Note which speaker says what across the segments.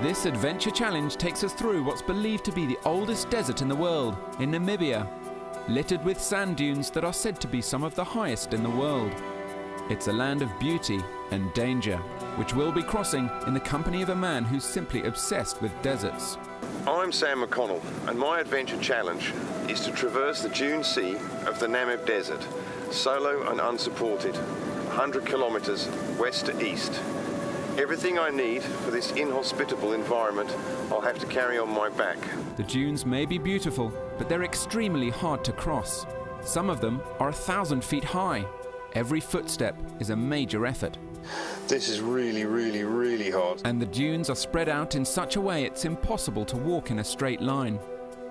Speaker 1: This adventure challenge takes us through what's believed to be the oldest desert in the world, in Namibia, littered with sand dunes that are said to be some of the highest in the world. It's a land of beauty and danger, which we'll be crossing in the company of a man who's simply obsessed with deserts.
Speaker 2: I'm Sam McConnell, and my adventure challenge is to traverse the Dune Sea of the Namib Desert, solo and unsupported, 100 kilometers west to east. Everything I need for this inhospitable environment I'll have to carry on my back.
Speaker 1: The dunes may be beautiful, but they're extremely hard to cross. Some of them are 1,000 feet high. Every footstep is a major effort.
Speaker 2: This is really hard.
Speaker 1: And the dunes are spread out in such a way it's impossible to walk in a straight line.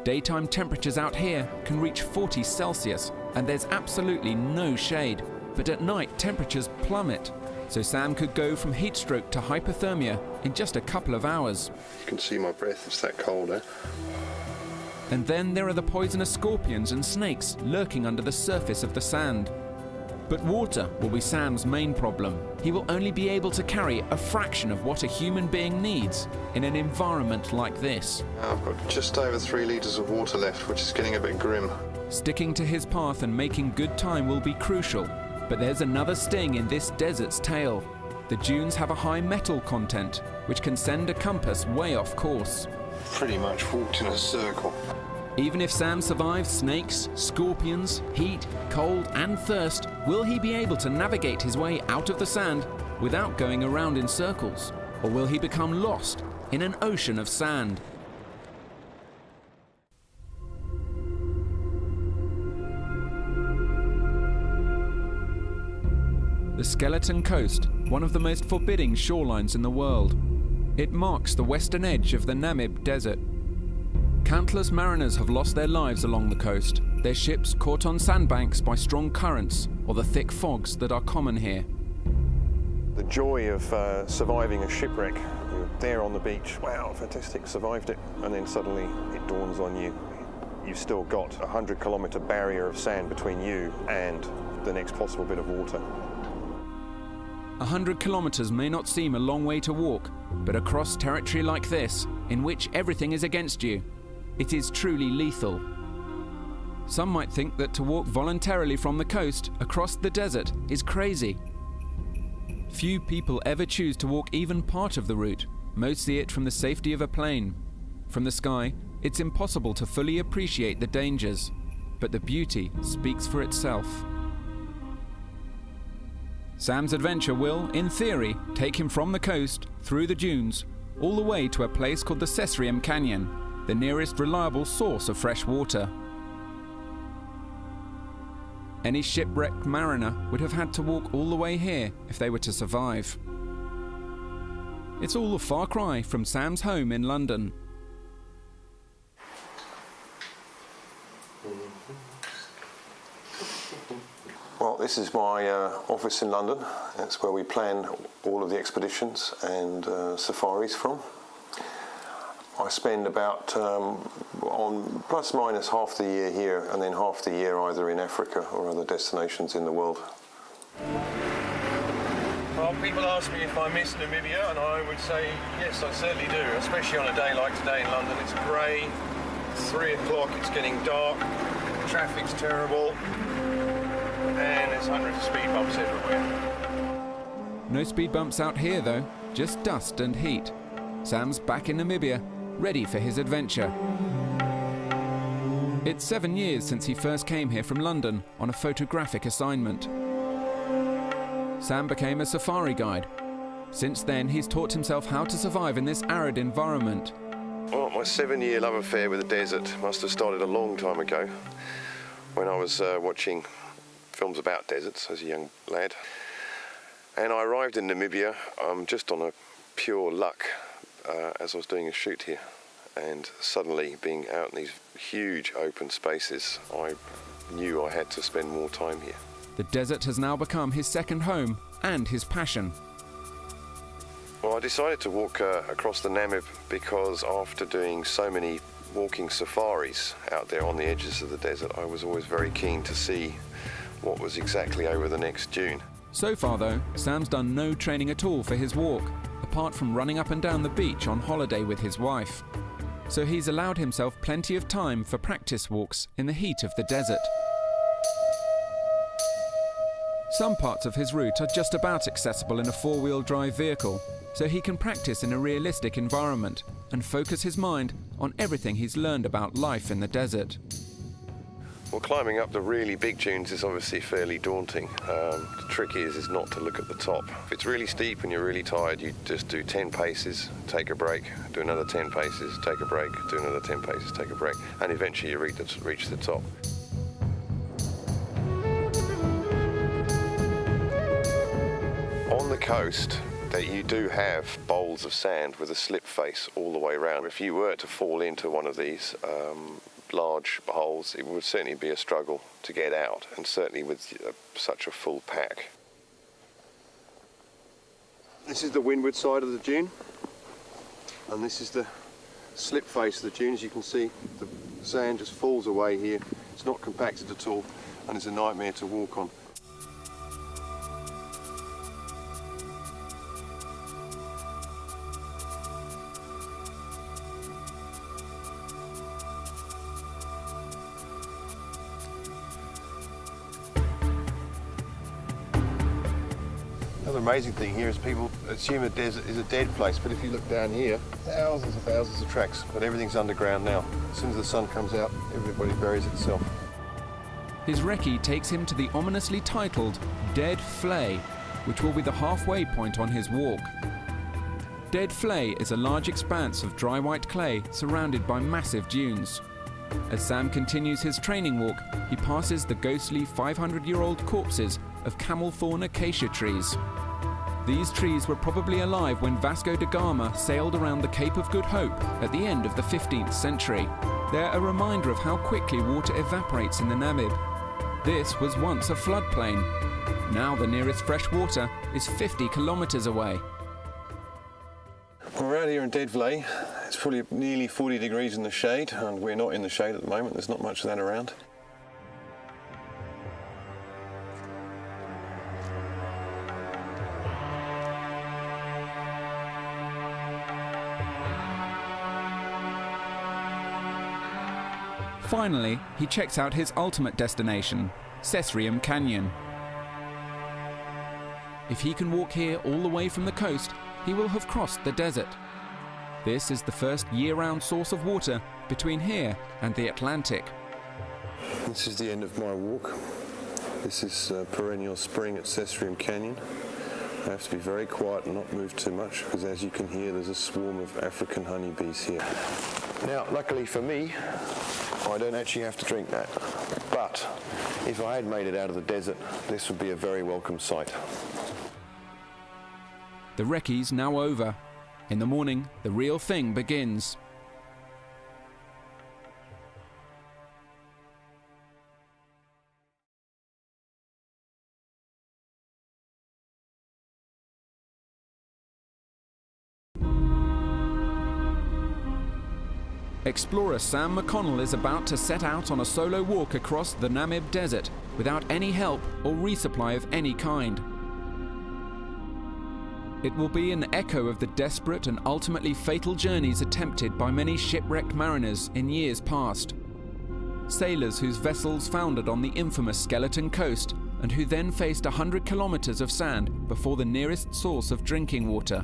Speaker 1: Daytime temperatures out here can reach 40 Celsius, and there's absolutely no shade. But at night, temperatures plummet. So Sam could go from heat stroke to hypothermia in just a couple of hours.
Speaker 2: You can see my breath, it's that cold, eh?
Speaker 1: And then there are the poisonous scorpions and snakes lurking under the surface of the sand. But water will be Sam's main problem. He will only be able to carry a fraction of what a human being needs in an environment like this.
Speaker 2: I've got just over 3 litres of water left, which is getting a bit grim.
Speaker 1: Sticking to his path and making good time will be crucial. But there's another sting in this desert's tail. The dunes have a high metal content, which can send a compass way off course.
Speaker 2: Pretty much walked in a circle.
Speaker 1: Even if Sam survives snakes, scorpions, heat, cold and thirst, will he be able to navigate his way out of the sand without going around in circles? Or will he become lost in an ocean of sand? The Skeleton Coast, one of the most forbidding shorelines in the world. It marks the western edge of the Namib Desert. Countless mariners have lost their lives along the coast, their ships caught on sandbanks by strong currents or the thick fogs that are common here.
Speaker 2: The joy of surviving a shipwreck. You're there on the beach, wow, fantastic, survived it. And then suddenly it dawns on you, you've still got a 100-kilometre barrier of sand between you and the next possible bit of water.
Speaker 1: 100 kilometers may not seem a long way to walk, but across territory like this, in which everything is against you, it is truly lethal. Some might think that to walk voluntarily from the coast across the desert is crazy. Few people ever choose to walk even part of the route. Most see it from the safety of a plane. From the sky, it's impossible to fully appreciate the dangers, but the beauty speaks for itself. Sam's adventure will, in theory, take him from the coast, through the dunes, all the way to a place called the Cesarium Canyon, the nearest reliable source of fresh water. Any shipwrecked mariner would have had to walk all the way here if they were to survive. It's all a far cry from Sam's home in London.
Speaker 2: Well, this is my office in London. That's where we plan all of the expeditions and safaris from. I spend about on plus minus half the year here and then half the year either in Africa or other destinations in the world. Well, people ask me if I miss Namibia, and I would say yes, I certainly do, especially on a day like today in London. It's grey, 3 o'clock, it's getting dark, traffic's terrible, and there's hundreds of speed bumps everywhere.
Speaker 1: No speed bumps out here though, just dust and heat. Sam's back in Namibia, ready for his adventure. It's 7 years since he first came here from London on a photographic assignment. Sam became a safari guide. Since then, he's taught himself how to survive in this arid environment. Well, my 7-year love affair with the desert must have started a long time ago, when I was watching films about deserts as a young lad. And I arrived in Namibia just on a pure luck as I was doing a shoot here. And suddenly, being out in these huge open spaces, I knew I had to spend more time here. The desert has now become his second home and his passion. Well, I decided to walk across the Namib because after doing so many walking safaris out there on the edges of the desert, I was always very keen to see what was exactly over the next dune. So far though, Sam's done no training at all for his walk, apart from running up and down the beach on holiday with his wife. So he's allowed himself plenty of time for practice walks in the heat of the desert. Some parts of his route are just about accessible in a four-wheel drive vehicle, so he can practice in a realistic environment and focus his mind on everything he's learned about life in the desert.
Speaker 3: Well, climbing up the really big dunes is obviously fairly daunting. The trick is not to look at the top. If it's really steep and you're really tired, you just do 10 paces, take a break, do another 10 paces, take a break, do another 10 paces, take a break, and eventually you reach the top. On the coast, that you do have bowls of sand with a slip face all the way around. If you were to fall into one of these large holes, it would certainly be a struggle to get out, and certainly with such a full pack. This is the windward side of the dune, and this is the slip face of the dune. As you can see, the sand just falls away here. It's not compacted at all, and it's a nightmare to walk on. Another amazing thing here is people assume a desert is a dead place, but if you look down here, thousands of tracks, but everything's underground now. As soon as the sun comes out, everybody buries itself.
Speaker 1: His recce takes him to the ominously titled Dead Flay, which will be the halfway point on his walk. Dead Flay is a large expanse of dry white clay surrounded by massive dunes. As Sam continues his training walk, he passes the ghostly 500-year-old corpses of camel thorn acacia trees. These trees were probably alive when Vasco da Gama sailed around the Cape of Good Hope at the end of the 15th century. They're a reminder of how quickly water evaporates in the Namib. This was once a floodplain. Now the nearest fresh water is 50 kilometers away.
Speaker 2: We're out here in Dead Flay. It's probably nearly 40 degrees in the shade, and we're not in the shade at the moment. There's not much of that around.
Speaker 1: Finally, he checks out his ultimate destination, Cesarium Canyon. If he can walk here all the way from the coast, he will have crossed the desert. This is the first year-round source of water between here and the Atlantic.
Speaker 2: This is the end of my walk. This is perennial spring at Cesarium Canyon. I have to be very quiet and not move too much, because as you can hear, there's a swarm of African honeybees here. Now, luckily for me, I don't actually have to drink that. But if I had made it out of the desert, this would be a very welcome sight.
Speaker 1: The recce's now over. In the morning, the real thing begins. Explorer Sam McConnell is about to set out on a solo walk across the Namib Desert without any help or resupply of any kind. It will be an echo of the desperate and ultimately fatal journeys attempted by many shipwrecked mariners in years past. Sailors whose vessels foundered on the infamous Skeleton Coast and who then faced 100 kilometers of sand before the nearest source of drinking water.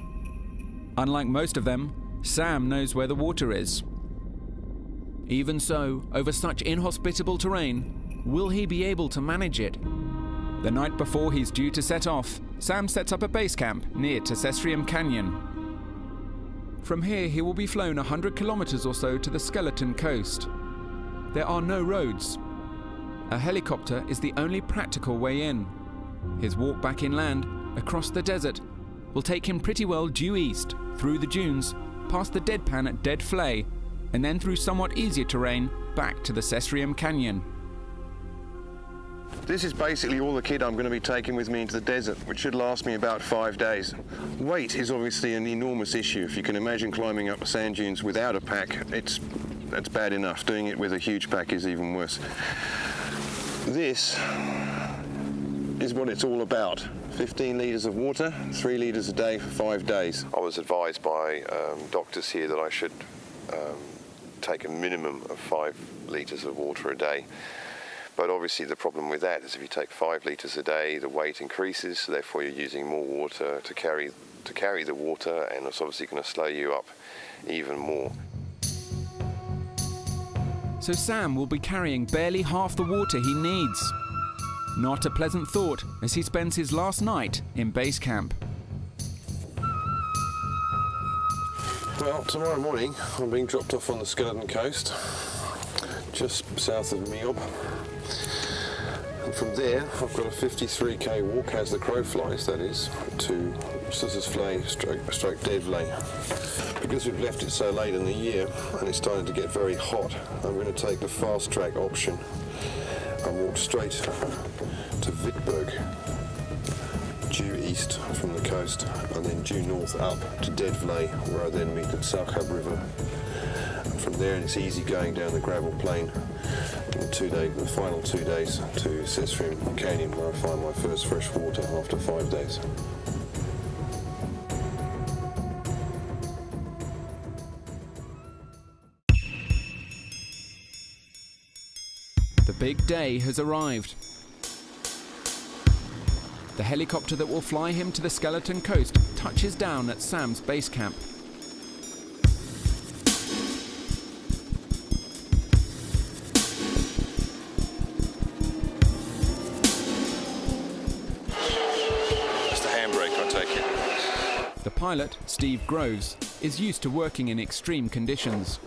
Speaker 1: Unlike most of them, Sam knows where the water is. Even so, over such inhospitable terrain, will he be able to manage it? The night before he's due to set off, Sam sets up a base camp near to Cesarium Canyon. From here, he will be flown 100 kilometers or so to the Skeleton Coast. There are no roads. A helicopter is the only practical way in. His walk back inland, across the desert, will take him pretty well due east, through the dunes, past the deadpan at Dead Flay, and then through somewhat easier terrain back to the Cesarium Canyon.
Speaker 3: This is basically all the kit I'm going to be taking with me into the desert, which should last me about 5 days. Weight is obviously an enormous issue. If you can imagine climbing up sand dunes without a pack, that's bad enough. Doing it with a huge pack is even worse. This is what it's all about. 15 litres of water, 3 litres a day for 5 days. I was advised by doctors here that I should take a minimum of 5 litres of water a day. But obviously the problem with that is if you take 5 litres a day, the weight increases, so therefore you're using more water to carry the water, and it's obviously going to slow you up even more.
Speaker 1: So Sam will be carrying barely half the water he needs. Not a pleasant thought as he spends his last night in base camp.
Speaker 3: Well, tomorrow morning I'm being dropped off on the Skeleton Coast, just south of Miob. And from there I've got a 53k walk, as the crow flies that is, to Scissors Flay stroke Dead Flay. Because we've left it so late in the year and it's starting to get very hot, I'm going to take the fast track option and walk straight to Wittberg, due east from the coast, and then due north up to Dead Flay, where I then meet the Sarkhab River. And from there it's easy going down the gravel plain in the final 2 days to Sesrim Canyon, where I find my first fresh water after 5 days.
Speaker 1: The big day has arrived. The helicopter that will fly him to the Skeleton Coast touches down at Sam's base camp.
Speaker 3: It's the handbrake, I take it.
Speaker 1: The pilot, Steve Groves, is used to working in extreme conditions.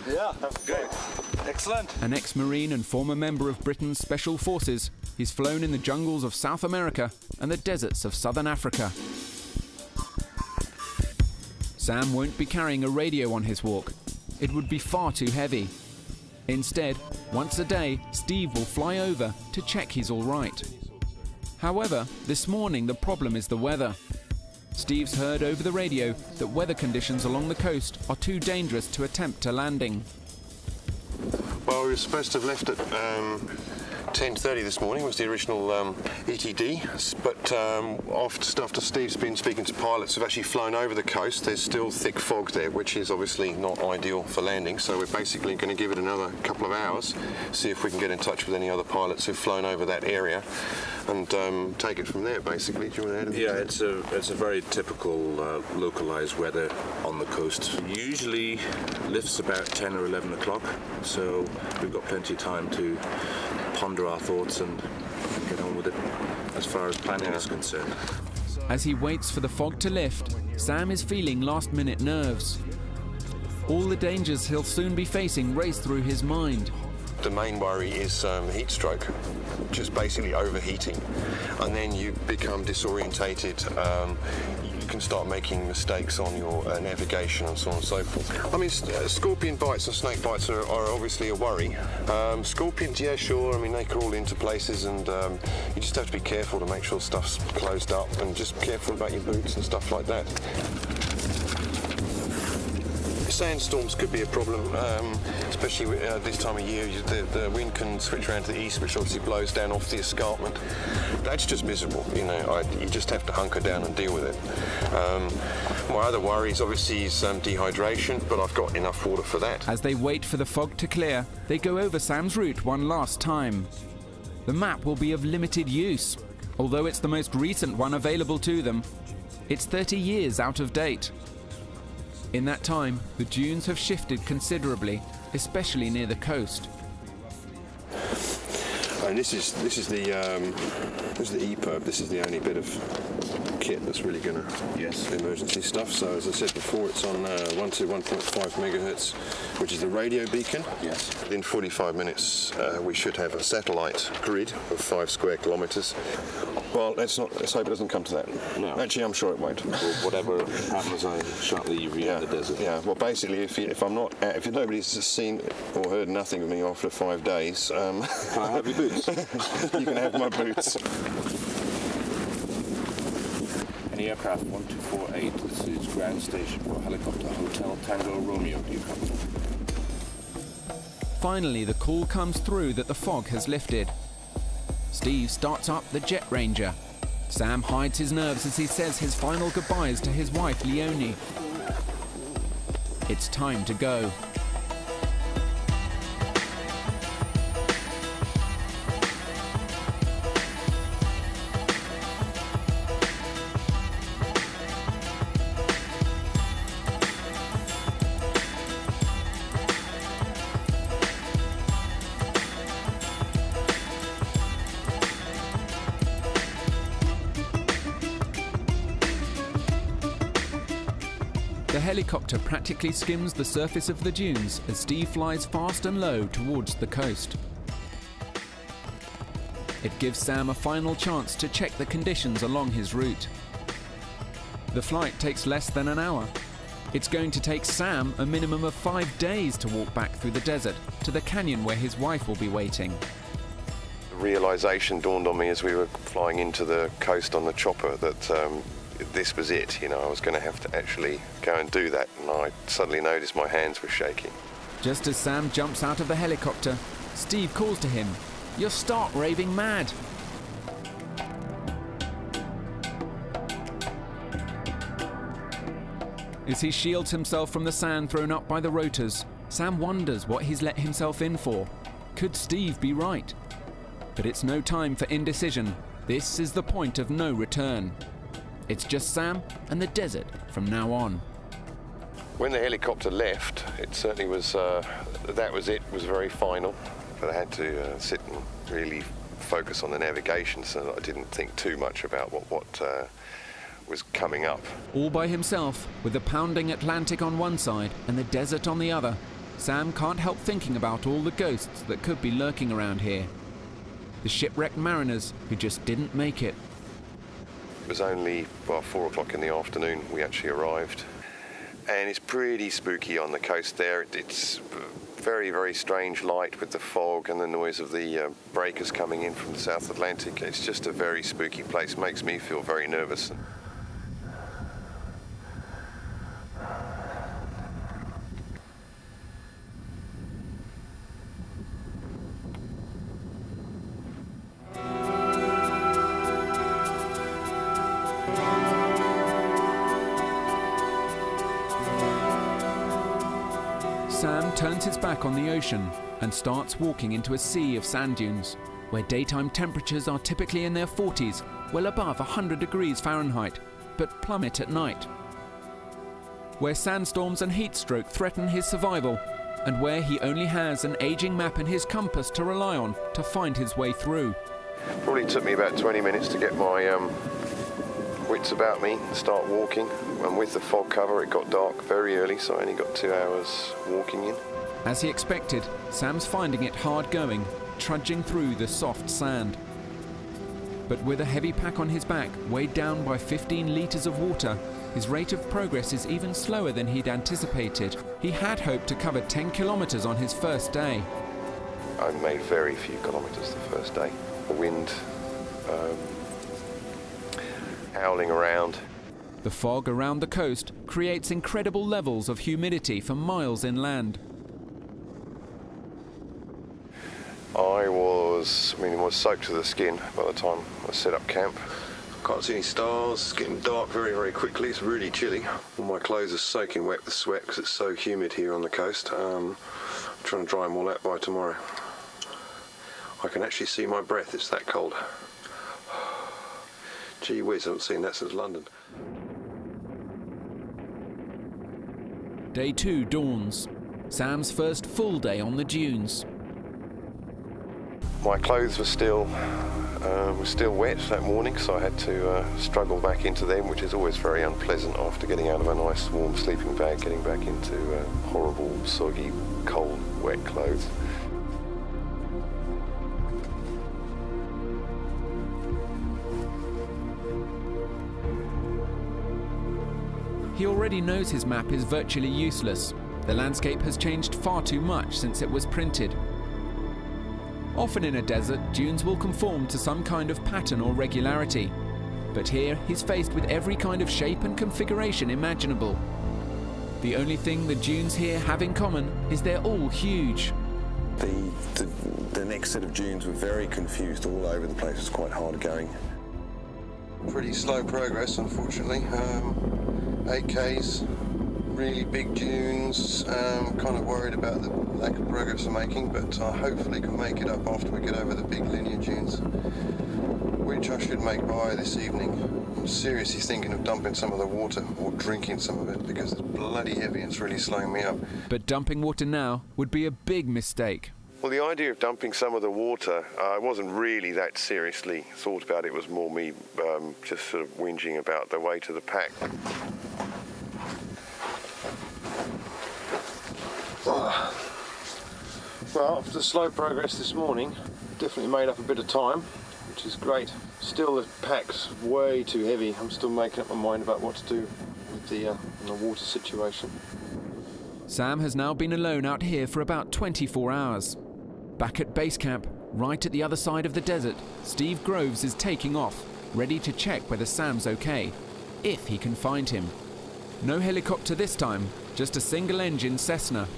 Speaker 4: Yeah, good. Excellent.
Speaker 1: An ex-Marine and former member of Britain's Special Forces, he's flown in the jungles of South America and the deserts of Southern Africa. Sam won't be carrying a radio on his walk. It would be far too heavy. Instead, once a day, Steve will fly over to check he's all right. However, this morning the problem is the weather. Steve's heard over the radio that weather conditions along the coast are too dangerous to attempt a landing.
Speaker 3: Well, we were supposed to have left at 10:30 this morning, was the original ETD, but after Steve's been speaking to pilots who've actually flown over the coast, there's still thick fog there, which is obviously not ideal for landing, so we're basically going to give it another couple of hours, see if we can get in touch with any other pilots who've flown over that area, and take it from there, basically. Do you want to add anything?
Speaker 4: Yeah, it's a very typical localised weather on the coast. Usually lifts about 10 or 11 o'clock, so we've got plenty of time to ponder our thoughts and get on with it as far as planning is concerned.
Speaker 1: As he waits for the fog to lift, Sam is feeling last-minute nerves. All the dangers he'll soon be facing race through his mind.
Speaker 3: The main worry is heat stroke, just basically overheating, and then you become disorientated. You can start making mistakes on your navigation and so on and so forth. I mean, scorpion bites and snake bites are obviously a worry. Scorpions, yeah, sure, I mean, they crawl into places, and you just have to be careful to make sure stuff's closed up, and just careful about your boots and stuff like that. Sandstorms could be a problem, especially this time of year. The wind can switch around to the east, which obviously blows down off the escarpment. That's just miserable, you know. You just have to hunker down and deal with it. My other worries, obviously, is dehydration, but I've got enough water for that.
Speaker 1: As they wait for the fog to clear, they go over Sam's route one last time. The map will be of limited use, although it's the most recent one available to them. It's 30 years out of date. In that time, the dunes have shifted considerably, especially near the coast.
Speaker 3: And this is the EPIRB. This is the only bit of kit that's really going to emergency stuff. So as I said before, it's on 1 to 1.5 megahertz, which is the radio beacon. Yes. Within 45 minutes, we should have a satellite grid of 5 square kilometres. Well, let's hope it doesn't come to that. No. Actually, I'm sure it won't.
Speaker 4: Well, whatever happens, I shan't leave you in the desert.
Speaker 3: Yeah. Well, basically, if nobody's seen or heard nothing of me after 5 days,
Speaker 4: can I have your boots?
Speaker 3: You can have my boots.
Speaker 4: Any aircraft 1248, this is ground station for helicopter Hotel Tango Romeo. Do you come?
Speaker 1: Finally, the call comes through that the fog has lifted. Steve starts up the Jet Ranger. Sam hides his nerves as he says his final goodbyes to his wife, Leonie. It's time to go. The helicopter practically skims the surface of the dunes as Steve flies fast and low towards the coast. It gives Sam a final chance to check the conditions along his route. The flight takes less than an hour. It's going to take Sam a minimum of 5 days to walk back through the desert to the canyon where his wife will be waiting.
Speaker 3: The realisation dawned on me as we were flying into the coast on the chopper that this was it. You know, I was going to have to actually go and do that, and I suddenly noticed my hands were shaking.
Speaker 1: Just as Sam jumps out of the helicopter, Steve calls to him, "You're stark raving mad." As he shields himself from the sand thrown up by the rotors, Sam wonders what he's let himself in for. Could Steve be right? But it's no time for indecision. This is the point of no return. It's just Sam and the desert from now on.
Speaker 3: When the helicopter left, it certainly was, that was it, was very final. But I had to sit and really focus on the navigation so that I didn't think too much about what was coming up.
Speaker 1: All by himself, with the pounding Atlantic on one side and the desert on the other, Sam can't help thinking about all the ghosts that could be lurking around here. The shipwrecked mariners who just didn't make it.
Speaker 3: It was only 4 o'clock in the afternoon we actually arrived, and it's pretty spooky on the coast there. It's very, very strange light with the fog and the noise of the breakers coming in from the South Atlantic. It's just a very spooky place. Makes me feel very nervous.
Speaker 1: Sam turns his back on the ocean and starts walking into a sea of sand dunes, where daytime temperatures are typically in their 40s, well above 100 degrees Fahrenheit, but plummet at night. Where sandstorms and heat stroke threaten his survival, and where he only has an aging map and his compass to rely on to find his way through.
Speaker 3: Probably took me about 20 minutes to get my wits about me and start walking. And with the fog cover, it got dark very early, so I only got 2 hours walking in.
Speaker 1: As he expected, Sam's finding it hard going, trudging through the soft sand. But with a heavy pack on his back, weighed down by 15 litres of water, his rate of progress is even slower than he'd anticipated. He had hoped to cover 10 kilometres on his first day.
Speaker 3: I made very few kilometres the first day. The wind howling around.
Speaker 1: The fog around the coast creates incredible levels of humidity for miles inland.
Speaker 3: I was soaked to the skin by the time I set up camp. Can't see any stars, it's getting dark very, very quickly. It's really chilly. All my clothes are soaking wet with sweat because it's so humid here on the coast. I'm trying to dry them all out by tomorrow. I can actually see my breath, it's that cold. Gee whiz, I haven't seen that since London.
Speaker 1: Day 2 dawns. Sam's first full day on the dunes.
Speaker 3: My clothes were still wet that morning, so I had to struggle back into them, which is always very unpleasant after getting out of a nice warm sleeping bag, getting back into horrible, soggy, cold, wet clothes.
Speaker 1: He already knows his map is virtually useless. The landscape has changed far too much since it was printed. Often in a desert, dunes will conform to some kind of pattern or regularity. But here, he's faced with every kind of shape and configuration imaginable. The only thing the dunes here have in common is they're all huge.
Speaker 2: The next set of dunes were very confused, all over the place. It was quite hard going.
Speaker 3: Pretty slow progress, unfortunately. 8Ks, really big dunes. Kind of worried about the lack of progress I'm making, but I hopefully can make it up after we get over the big linear dunes, which I should make by this evening. I'm seriously thinking of dumping some of the water or drinking some of it because it's bloody heavy and it's really slowing me up.
Speaker 1: But dumping water now would be a big mistake.
Speaker 3: Well, the idea of dumping some of the water, I wasn't really that seriously thought about. It was more me just sort of whinging about the weight of the pack. Well, after slow progress this morning, definitely made up a bit of time, which is great. Still, the pack's way too heavy. I'm still making up my mind about what to do with the water situation.
Speaker 1: Sam has now been alone out here for about 24 hours. Back at base camp, right at the other side of the desert, Steve Groves is taking off, ready to check whether Sam's okay, if he can find him. No helicopter this time, just a single-engine Cessna.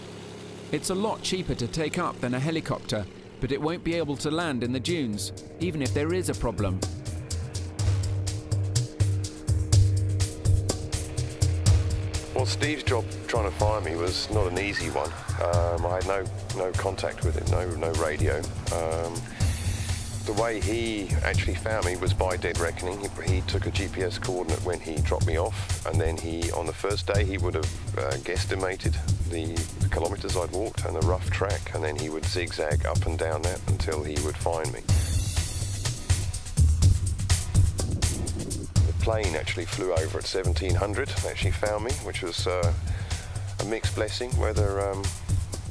Speaker 1: It's a lot cheaper to take up than a helicopter, but it won't be able to land in the dunes, even if there is a problem.
Speaker 3: Well, Steve's job trying to find me was not an easy one. I had no contact with him, no radio. The way he actually found me was by dead reckoning. He took a GPS coordinate when he dropped me off, and then on the first day, he would have guesstimated the kilometres I'd walked and the rough track, and then he would zigzag up and down that until he would find me. The plane actually flew over at 1700, actually found me, which was a mixed blessing, whether it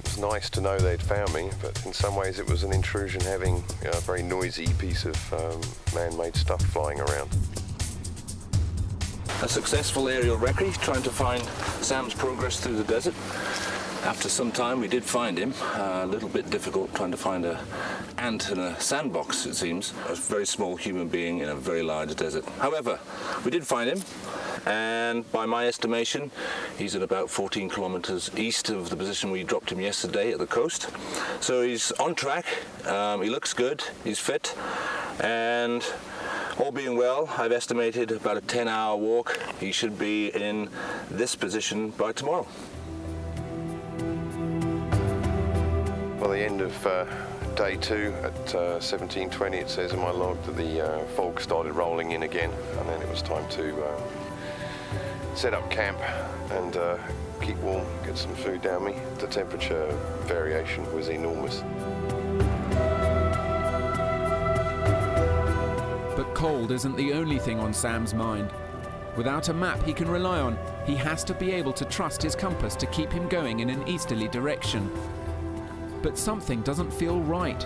Speaker 3: was nice to know they'd found me, but in some ways it was an intrusion having a very noisy piece of man-made stuff flying around.
Speaker 4: A successful aerial recce trying to find Sam's progress through the desert. After some time we did find him. A little bit difficult trying to find an ant in a sandbox, it seems. A very small human being in a very large desert. However, we did find him, and by my estimation he's at about 14 kilometers east of the position we dropped him yesterday at the coast. So he's on track, he looks good, he's fit, and all being well, I've estimated about a 10-hour walk. He should be in this position by tomorrow.
Speaker 3: By the end of day 2 at 17:20, it says in my log that the fog started rolling in again, and then it was time to set up camp and keep warm, get some food down me. The temperature variation was enormous.
Speaker 1: But cold isn't the only thing on Sam's mind. Without a map he can rely on, he has to be able to trust his compass to keep him going in an easterly direction. But something doesn't feel right.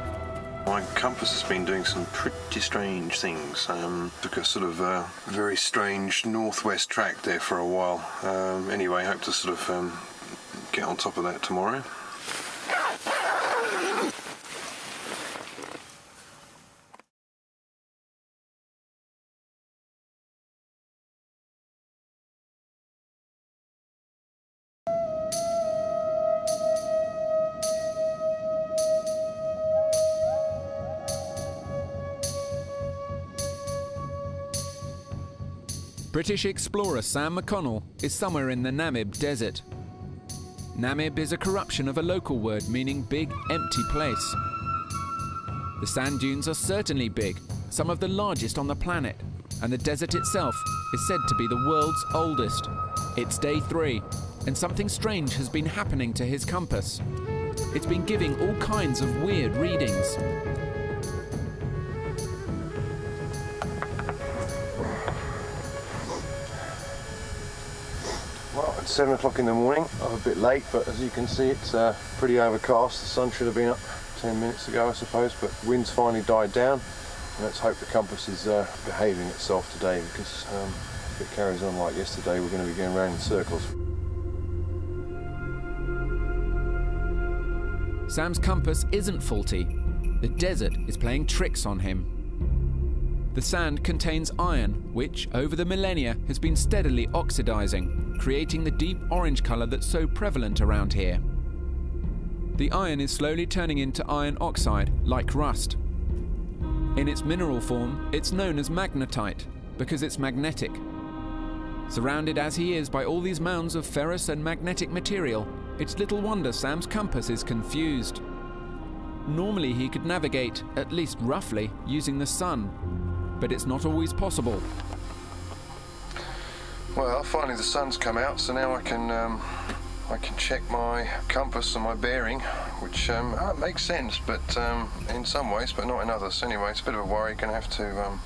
Speaker 2: My compass has been doing some pretty strange things. Took a sort of very strange northwest track there for a while. Anyway, hope to sort of get on top of that tomorrow.
Speaker 1: British explorer Sam McConnell is somewhere in the Namib Desert. Namib is a corruption of a local word meaning big, empty place. The sand dunes are certainly big, some of the largest on the planet, and the desert itself is said to be the world's oldest. It's day 3, and something strange has been happening to his compass. It's been giving all kinds of weird readings.
Speaker 3: Well, it's 7 o'clock in the morning. I'm a bit late, but as you can see, it's pretty overcast. The sun should have been up 10 minutes ago, I suppose, but wind's finally died down. And let's hope the compass is behaving itself today, because if it carries on like yesterday, we're going to be going around in circles.
Speaker 1: Sam's compass isn't faulty. The desert is playing tricks on him. The sand contains iron, which, over the millennia, has been steadily oxidizing, creating the deep orange color that's so prevalent around here. The iron is slowly turning into iron oxide, like rust. In its mineral form, it's known as magnetite, because it's magnetic. Surrounded as he is by all these mounds of ferrous and magnetic material, it's little wonder Sam's compass is confused. Normally he could navigate, at least roughly, using the sun, but it's not always possible.
Speaker 3: Well, finally the sun's come out, so now I can check my compass and my bearing, which makes sense, but in some ways, but not in others. Anyway, it's a bit of a worry. Going to have to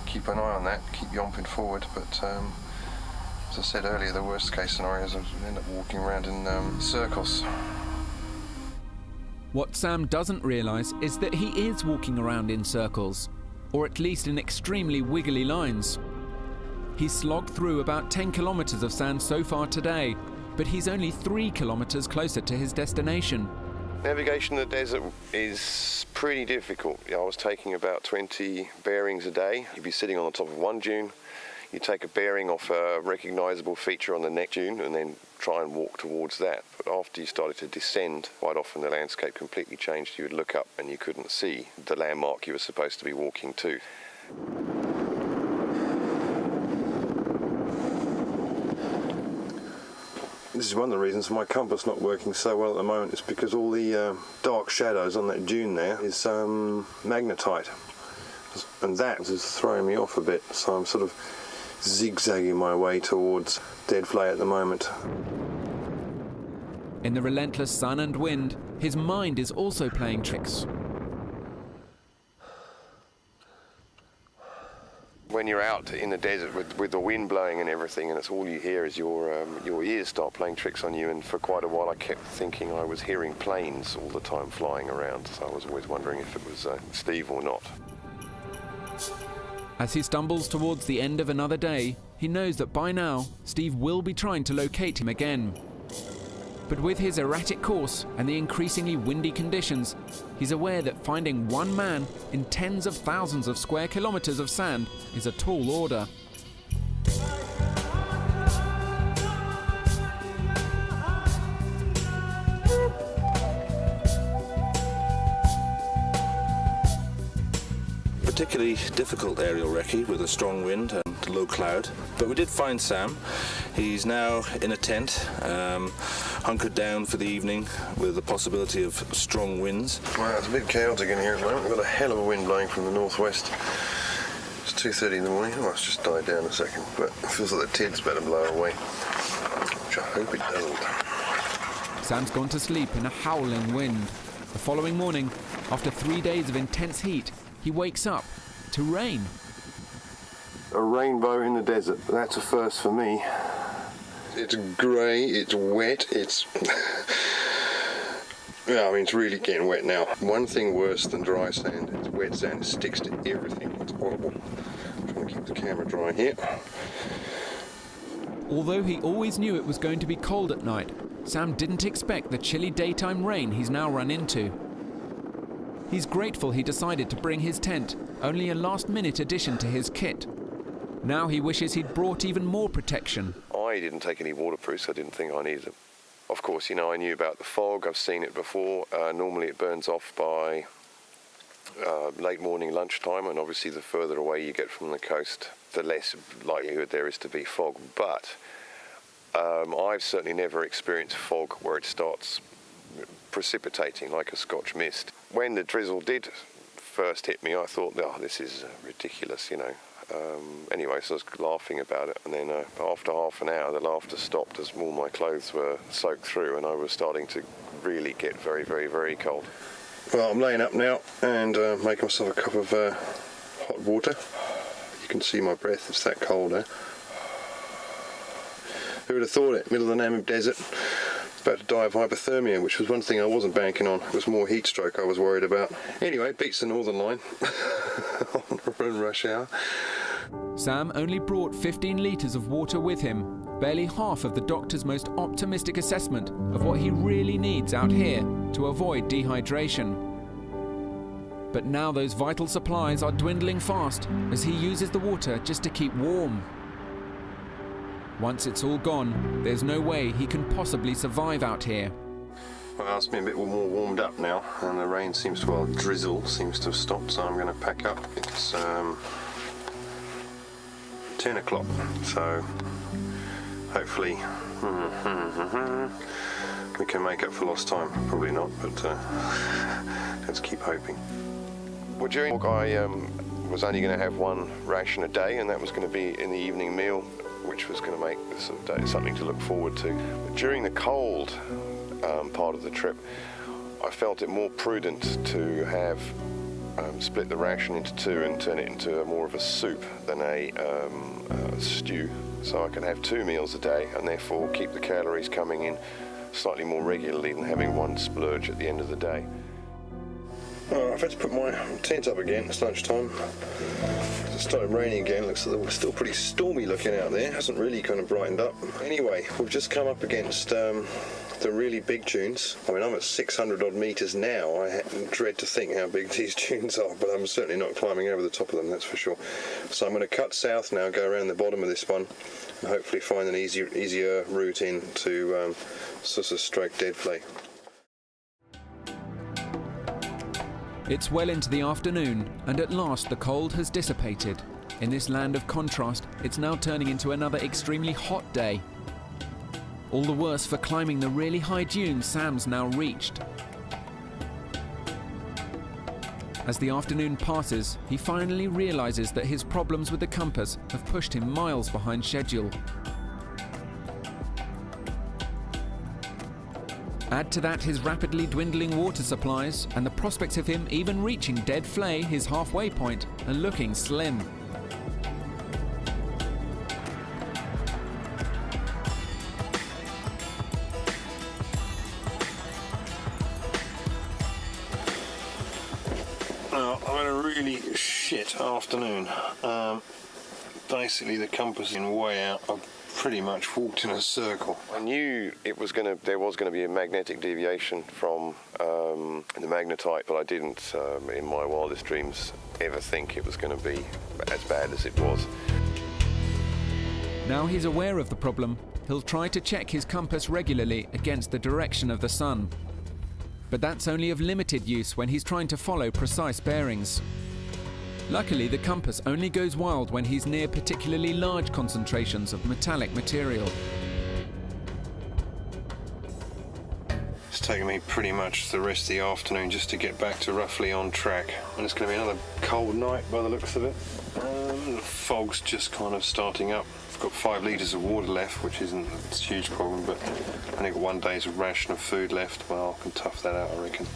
Speaker 3: keep an eye on that, keep yomping forward. But as I said earlier, the worst case scenario is I end up walking around in circles.
Speaker 1: What Sam doesn't realise is that he is walking around in circles, or at least in extremely wiggly lines. He's slogged through about 10 kilometres of sand so far today, but he's only 3 kilometres closer to his destination.
Speaker 3: Navigation in the desert is pretty difficult. I was taking about 20 bearings a day. You'd be sitting on the top of one dune, you take a bearing off a recognisable feature on the next dune and then try and walk towards that. But after you started to descend, quite often the landscape completely changed. You would look up and you couldn't see the landmark you were supposed to be walking to.
Speaker 2: This is one of the reasons my compass not working so well at the moment. Is because all the dark shadows on that dune there is magnetite, and that is throwing me off a bit. So I'm sort of zigzagging my way towards dead flay at the moment.
Speaker 1: In the relentless sun and wind, his mind is also playing tricks.
Speaker 3: When you're out in the desert with the wind blowing and everything, and it's all you hear is your ears start playing tricks on you, and for quite a while I kept thinking I was hearing planes all the time flying around, so I was always wondering if it was Steve or not.
Speaker 1: As he stumbles towards the end of another day, he knows that by now Steve will be trying to locate him again. But with his erratic course and the increasingly windy conditions, he's aware that finding one man in tens of thousands of square kilometres of sand is a tall order.
Speaker 4: Particularly difficult aerial recce with a strong wind and low cloud, but we did find Sam. He's now in a tent, hunkered down for the evening with the possibility of strong winds.
Speaker 3: Well, it's a bit chaotic in here at the moment. We've got a hell of a wind blowing from the northwest. It's 2:30 in the morning. Oh, it's just died down a second, but it feels like the tid's better blow away, which I hope it doesn't.
Speaker 1: Sam's gone to sleep in a howling wind. The following morning, after 3 days of intense heat, he wakes up to rain.
Speaker 2: A rainbow in the desert, that's a first for me.
Speaker 3: It's grey, it's wet, it's... yeah, I mean, it's really getting wet now. One thing worse than dry sand is wet sand. It sticks to everything. It's horrible. I'm trying to keep the camera dry here.
Speaker 1: Although he always knew it was going to be cold at night, Sam didn't expect the chilly daytime rain he's now run into. He's grateful he decided to bring his tent, only a last-minute addition to his kit. Now he wishes he'd brought even more protection.
Speaker 3: I didn't take any waterproofs. I didn't think I needed them. Of course, you know, I knew about the fog. I've seen it before. Normally it burns off by late morning, lunchtime, and obviously the further away you get from the coast, the less likelihood there is to be fog. But I've certainly never experienced fog where it starts precipitating like a Scotch mist. When the drizzle did first hit me, I thought, oh, this is ridiculous, you know. Anyway, so I was laughing about it, and then after half an hour the laughter stopped as all my clothes were soaked through and I was starting to really get very, very, very cold. Well, I'm laying up now and making myself a cup of hot water. You can see my breath, it's that cold, eh? Who would have thought it, middle of the Namib Desert, about to die of hypothermia, which was one thing I wasn't banking on. It was more heat stroke I was worried about. Anyway, beats the Northern Line on rush hour.
Speaker 1: Sam only brought 15 litres of water with him, barely half of the doctor's most optimistic assessment of what he really needs out here to avoid dehydration. But now those vital supplies are dwindling fast as he uses the water just to keep warm. Once it's all gone, there's no way he can possibly survive out here.
Speaker 3: Well, it's been a bit more warmed up now, and the rain seems to, well, drizzle seems to have stopped, so I'm going to pack up. It's 10 o'clock, so hopefully we can make up for lost time. Probably not, but let's keep hoping. Well, during the walk, I was only going to have one ration a day, and that was going to be in the evening meal, which was going to make this sort of day something to look forward to. But during the cold part of the trip, I felt it more prudent to have split the ration into two and turn it into more of a soup than a stew, so I can have 2 meals a day and therefore keep the calories coming in slightly more regularly than having one splurge at the end of the day. I've had to put my tent up again. It's lunchtime. It started raining again. Looks like it's still pretty stormy looking out there. It hasn't really kind of brightened up. Anyway, we've just come up against the really big dunes. I mean, I'm at 600 odd metres now. I dread to think how big these dunes are, but I'm certainly not climbing over the top of them, that's for sure. So I'm going to cut south now, go around the bottom of this one, and hopefully find an easier route in to Sussex Stroke Dead Flay.
Speaker 1: It's well into the afternoon, and at last the cold has dissipated. In this land of contrast, it's now turning into another extremely hot day. All the worse for climbing the really high dunes Sam's now reached. As the afternoon passes, he finally realises that his problems with the compass have pushed him miles behind schedule. Add to that his rapidly dwindling water supplies and the prospect of him even reaching Dead Flay, his halfway point, and looking slim.
Speaker 3: Now, I've had a really shit afternoon. Basically, the compass is way out. I've pretty much walked in a circle. I knew there was going to be a magnetic deviation from the magnetite, but I didn't, in my wildest dreams, ever think it was going to be as bad as it was.
Speaker 1: Now he's aware of the problem, he'll try to check his compass regularly against the direction of the sun. But that's only of limited use when he's trying to follow precise bearings. Luckily, the compass only goes wild when he's near particularly large concentrations of metallic material.
Speaker 3: It's taken me pretty much the rest of the afternoon just to get back to roughly on track. And it's going to be another cold night by the looks of it. The fog's just kind of starting up. I've got 5 litres of water left, which isn't a huge problem, but I only got 1 day's ration of food left. Well, I can tough that out, I reckon.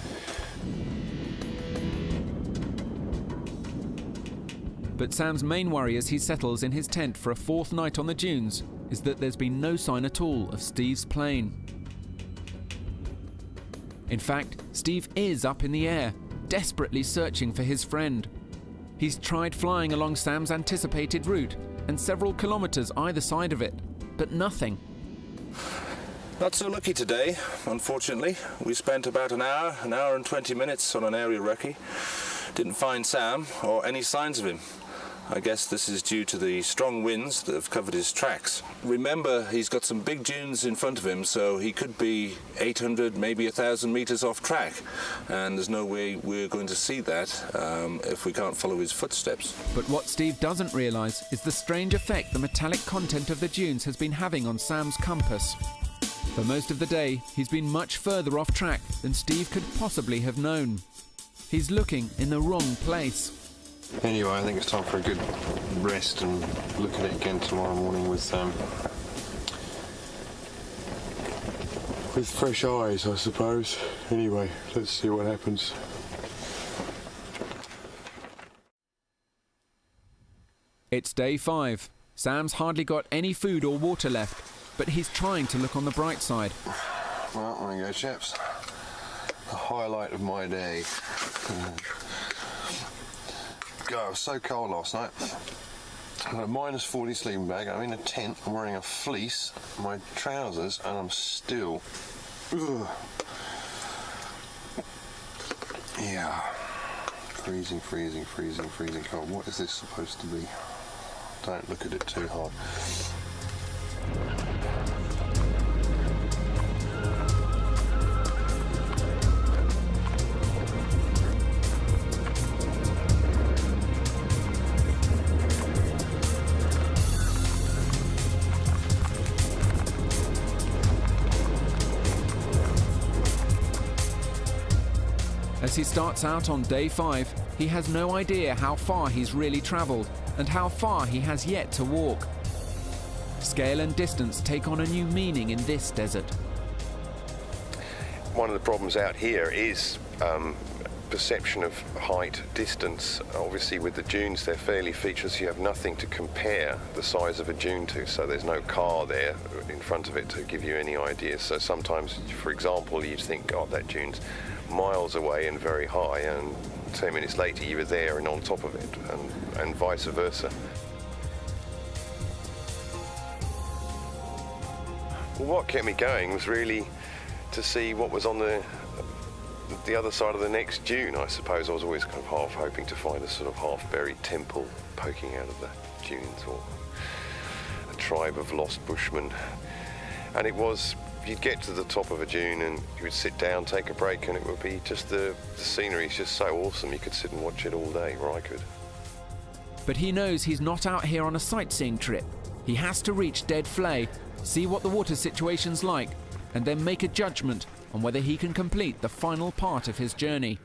Speaker 1: But Sam's main worry as he settles in his tent for a 4th night on the dunes is that there's been no sign at all of Steve's plane. In fact, Steve is up in the air, desperately searching for his friend. He's tried flying along Sam's anticipated route and several kilometres either side of it, but nothing.
Speaker 4: Not so lucky today, unfortunately. We spent about an hour and 20 minutes on an aerial recce. Didn't find Sam or any signs of him. I guess this is due to the strong winds that have covered his tracks. Remember, he's got some big dunes in front of him, so he could be 800, maybe 1,000 metres off track. And there's no way we're going to see that if we can't follow his footsteps.
Speaker 1: But what Steve doesn't realise is the strange effect the metallic content of the dunes has been having on Sam's compass. For most of the day, he's been much further off track than Steve could possibly have known. He's looking in the wrong place.
Speaker 3: Anyway, I think it's time for a good rest and look at it again tomorrow morning with fresh eyes, I suppose. Anyway, let's see what happens.
Speaker 1: It's day 5. Sam's hardly got any food or water left, but he's trying to look on the bright side.
Speaker 3: Well, there we go, chaps. The highlight of my day. God, it was so cold last night. I've got a -40 sleeping bag. I'm in a tent. I'm wearing a fleece, my trousers, and I'm still. Ugh. Yeah. Freezing cold. What is this supposed to be? Don't look at it too hard.
Speaker 1: As he starts out on day 5, he has no idea how far he's really travelled and how far he has yet to walk. Scale and distance take on a new meaning in this desert.
Speaker 3: One of the problems out here is perception of height, distance. Obviously with the dunes they're fairly featureless, you have nothing to compare the size of a dune to, so there's no car there in front of it to give you any ideas. So sometimes, for example, you think, God, that dune's miles away and very high, and 10 minutes later you were there and on top of it, and vice versa. Well, what kept me going was really to see what was on the other side of the next dune, I suppose. I was always kind of half hoping to find a sort of half-buried temple poking out of the dunes, or a tribe of lost bushmen. And it was, you'd get to the top of a dune and you would sit down, take a break, and it would be just the scenery is just so awesome. You could sit and watch it all day, or I could.
Speaker 1: But he knows he's not out here on a sightseeing trip. He has to reach Dead Flay, see what the water situation's like, and then make a judgment on whether he can complete the final part of his journey.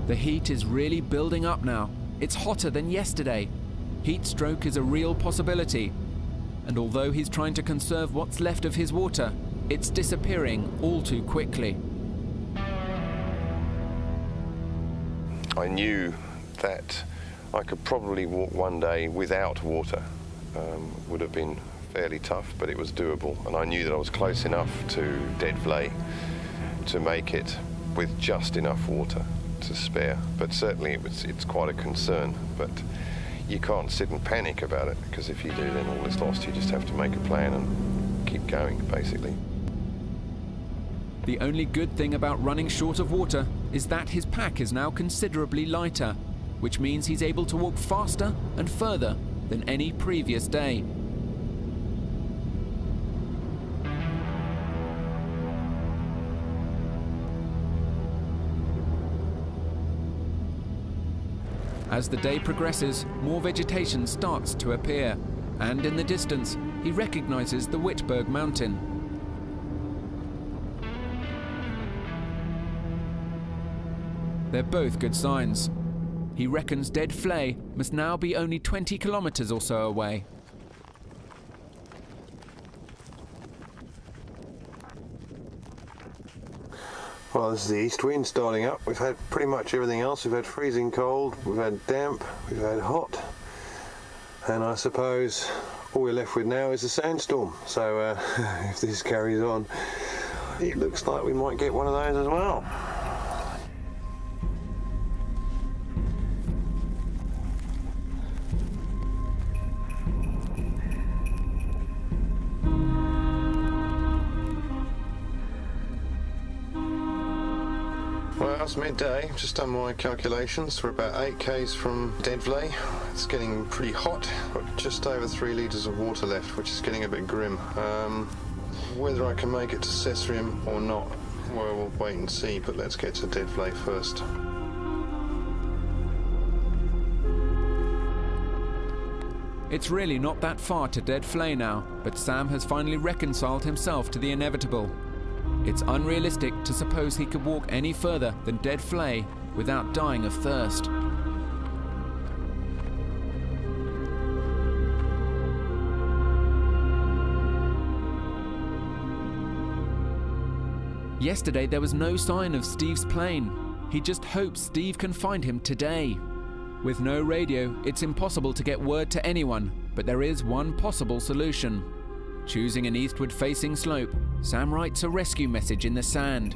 Speaker 1: The heat is really building up now. It's hotter than yesterday. Heat stroke is a real possibility. And although he's trying to conserve what's left of his water, it's disappearing all too quickly.
Speaker 3: I knew that I could probably walk one day without water. Would have been fairly tough, but it was doable. And I knew that I was close enough to Dead Flay to make it with just enough water to spare. But certainly it's quite a concern. But you can't sit and panic about it, because if you do, then all is lost. You just have to make a plan and keep going, basically.
Speaker 1: The only good thing about running short of water is that his pack is now considerably lighter, which means he's able to walk faster and further than any previous day. As the day progresses, more vegetation starts to appear, and in the distance, he recognizes the Wittberg mountain. They're both good signs. He reckons Dead Flay must now be only 20 kilometers or so away.
Speaker 2: Well, this is the east wind starting up. We've had pretty much everything else. We've had freezing cold, we've had damp, we've had hot, and I suppose all we're left with now is a sandstorm. So if this carries on, it looks like we might get one of those as well. Well, it's midday. Just done my calculations. We're about 8 k's from Dead Flay. It's getting pretty hot. Got just over 3 litres of water left, which is getting a bit grim. Whether I can make it to Cessrium or not, well, we'll wait and see, but let's get to Dead Flay first.
Speaker 1: It's really not that far to Dead Flay now, but Sam has finally reconciled himself to the inevitable. It's unrealistic to suppose he could walk any further than Dead Flay without dying of thirst. Yesterday there was no sign of Steve's plane. He just hopes Steve can find him today. With no radio, it's impossible to get word to anyone, but there is one possible solution. Choosing an eastward-facing slope, Sam writes a rescue message in the sand.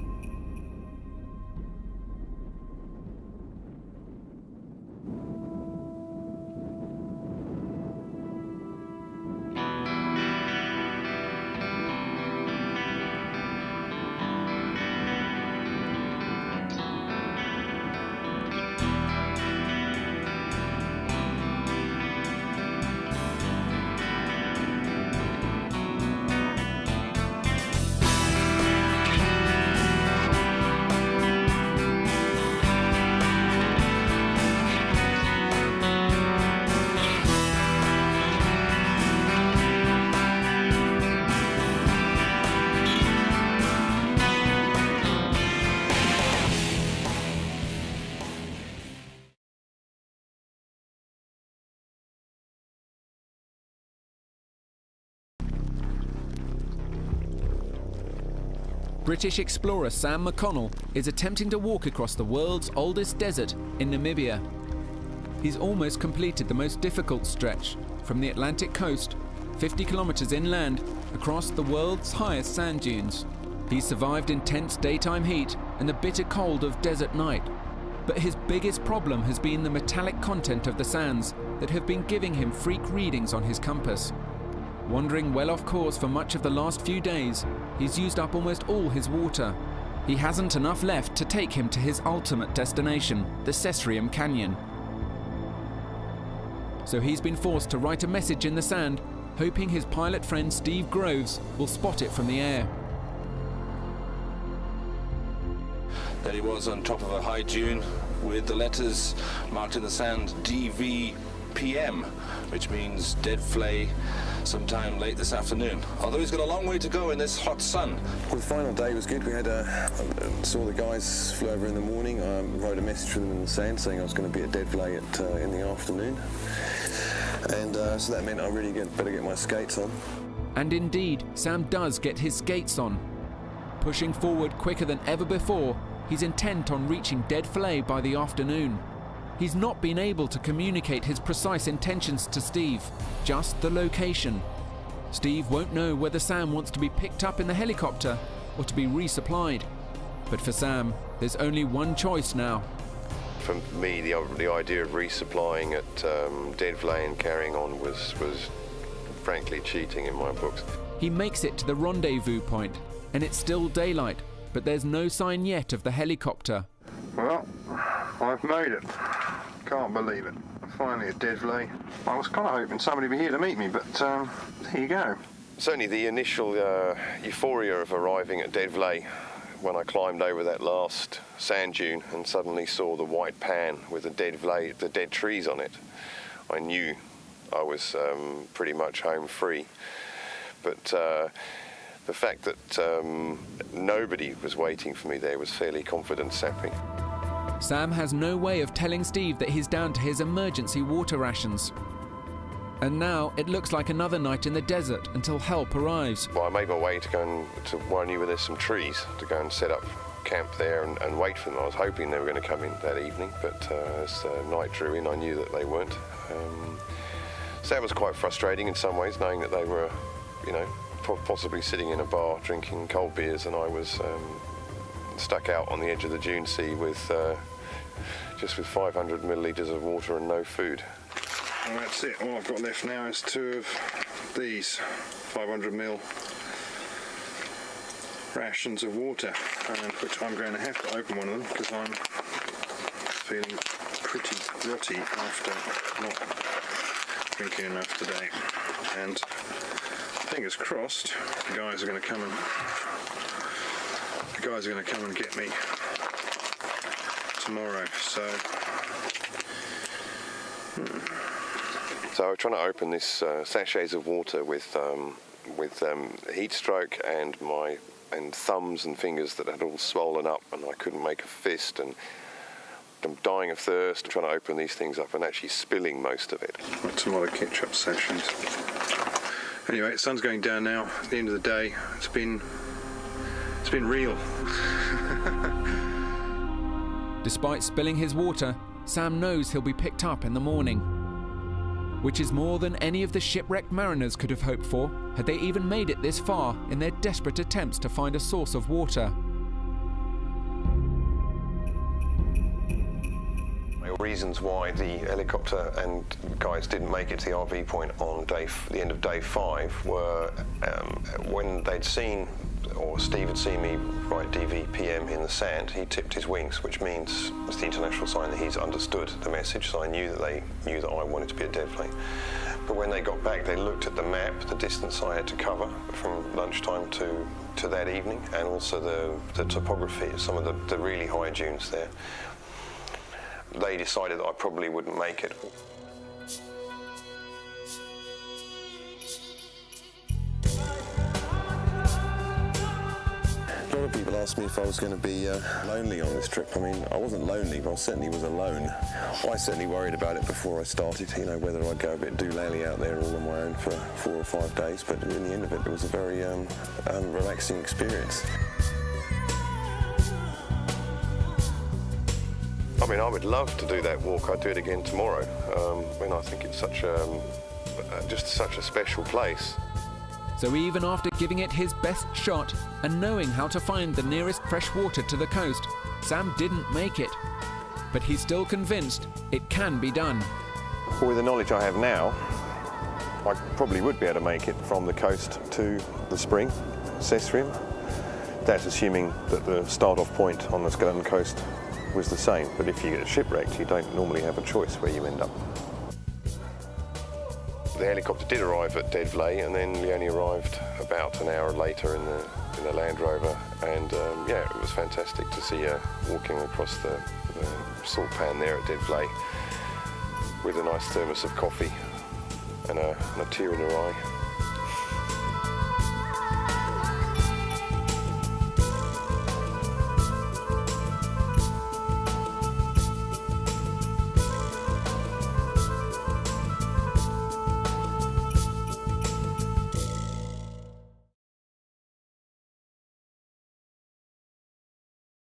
Speaker 1: British explorer Sam McConnell is attempting to walk across the world's oldest desert in Namibia. He's almost completed the most difficult stretch from the Atlantic coast, 50 kilometers inland, across the world's highest sand dunes. He's survived intense daytime heat and the bitter cold of desert night. But his biggest problem has been the metallic content of the sands that have been giving him freak readings on his compass. Wandering well off course for much of the last few days, he's used up almost all his water. He hasn't enough left to take him to his ultimate destination, the Cesarium Canyon. So he's been forced to write a message in the sand, hoping his pilot friend Steve Groves will spot it from the air.
Speaker 4: There he was on top of a high dune with the letters marked in the sand DVPM, which means dead flay sometime late this afternoon. Although he's got a long way to go in this hot sun.
Speaker 2: Well, the final day was good. We had saw the guys flew over in the morning. I wrote a message for them in the sand saying I was going to be at dead flay in the afternoon. And so that meant I really better get my skates on.
Speaker 1: And indeed, Sam does get his skates on. Pushing forward quicker than ever before, he's intent on reaching dead flay by the afternoon. He's not been able to communicate his precise intentions to Steve, just the location. Steve won't know whether Sam wants to be picked up in the helicopter or to be resupplied. But for Sam, there's only one choice now.
Speaker 3: For me, the idea of resupplying at dead flay and carrying on was frankly cheating in my books.
Speaker 1: He makes it to the rendezvous point, and it's still daylight, but there's no sign yet of the helicopter.
Speaker 5: Well, I've made it. Can't believe it. Finally at dead flay. I was kind of hoping somebody would be here to meet me, but here you go.
Speaker 3: Certainly the initial euphoria of arriving at dead flay, when I climbed over that last sand dune and suddenly saw the white pan with the dead trees on it, I knew I was pretty much home free. But the fact that nobody was waiting for me there was fairly confidence sapping.
Speaker 1: Sam has no way of telling Steve that he's down to his emergency water rations. And now it looks like another night in the desert until help arrives.
Speaker 3: Well, I made my way to go to where I knew where there's some trees, to go and set up camp there and wait for them. I was hoping they were going to come in that evening, but as night drew in, I knew that they weren't. So that was quite frustrating in some ways, knowing that they were, possibly sitting in a bar drinking cold beers, and I was stuck out on the edge of the dune sea with 500 millilitres of water and no food.
Speaker 5: Well, that's it. All I've got left now is 2 of these 500ml rations of water, which I'm going to have to open one of them because I'm feeling pretty grotty after not drinking enough today. And fingers crossed, the guys are going to come and get me tomorrow.
Speaker 3: So I was trying to open this sachets of water with heat stroke and thumbs and fingers that had all swollen up, and I couldn't make a fist, and I'm dying of thirst trying to open these things up and actually spilling most of it.
Speaker 5: That's a lot of ketchup sachets. Anyway, the sun's going down now. At the end of the day, it's been real.
Speaker 1: Despite spilling his water, Sam knows he'll be picked up in the morning, which is more than any of the shipwrecked mariners could have hoped for had they even made it this far in their desperate attempts to find a source of water.
Speaker 2: Reasons why the helicopter and guys didn't make it to the RV point on the end of day 5 were when they'd seen, or Steve had seen me write DVPM in the sand, he tipped his wings, which means it's the international sign that he's understood the message, so I knew that they knew that I wanted to be at dead flay. But when they got back, they looked at the map, the distance I had to cover from lunchtime to that evening, and also the topography, some of the really high dunes there. They decided that I probably wouldn't make it. A lot of people asked me if I was going to be lonely on this trip. I mean, I wasn't lonely, but I certainly was alone. I certainly worried about it before I started, whether I'd go a bit doolally out there all on my own for 4 or 5 days, but in the end of it, it was a very relaxing experience.
Speaker 3: I mean, I would love to do that walk. I'd do it again tomorrow. I think it's just such a special place.
Speaker 1: So even after giving it his best shot and knowing how to find the nearest fresh water to the coast, Sam didn't make it. But he's still convinced it can be done.
Speaker 2: With the knowledge I have now, I probably would be able to make it from the coast to the spring, Cessrium. That's assuming that the start-off point on the Skeleton Coast was the same, but if you get shipwrecked, you don't normally have a choice where you end up.
Speaker 3: The helicopter did arrive at Dead Vley, and then we only arrived about an hour later in the Land Rover, and yeah, it was fantastic to see her walking across the salt pan there at Dead Vley with a nice thermos of coffee and a tear in her eye.